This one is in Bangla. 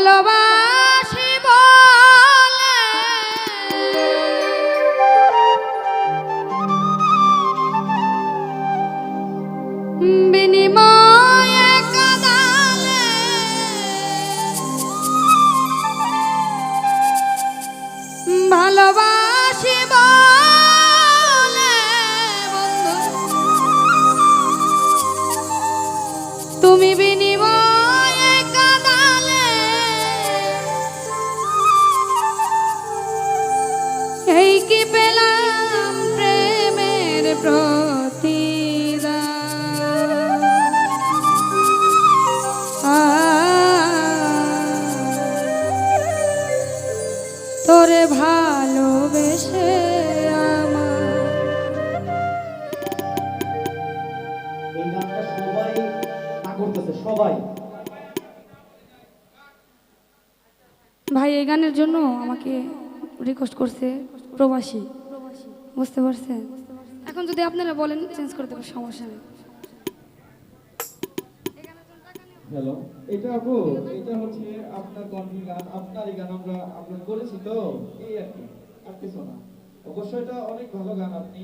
ভালোবাসি বলে বিনিময়ে কাঁদালে ভালোবাসি বলে বন্ধু তুমি বিনিময়ে কাঁদালে এই কি পেলাম প্রেমের প্রতিদান তোরে ভালোবেসে আমার এই গানটা সবাই না করতেছে সবাই। ভাই এই গানের জন্য আমাকে রিকোয়েস্ট করছে প্রবাসী, বুঝতে পারছেন? এখন যদি আপনারা বলেন চেঞ্জ করে দেবো, সমস্যা নেই। হ্যালো, এটা আপু, এটা হচ্ছে আপনার কণ্ঠের গান, আপনার এই গান আমরা আপলোড করেছি তো, এই আর কি, আর কিছু না। অবশ্যই এটা অনেক ভালো গান আপনি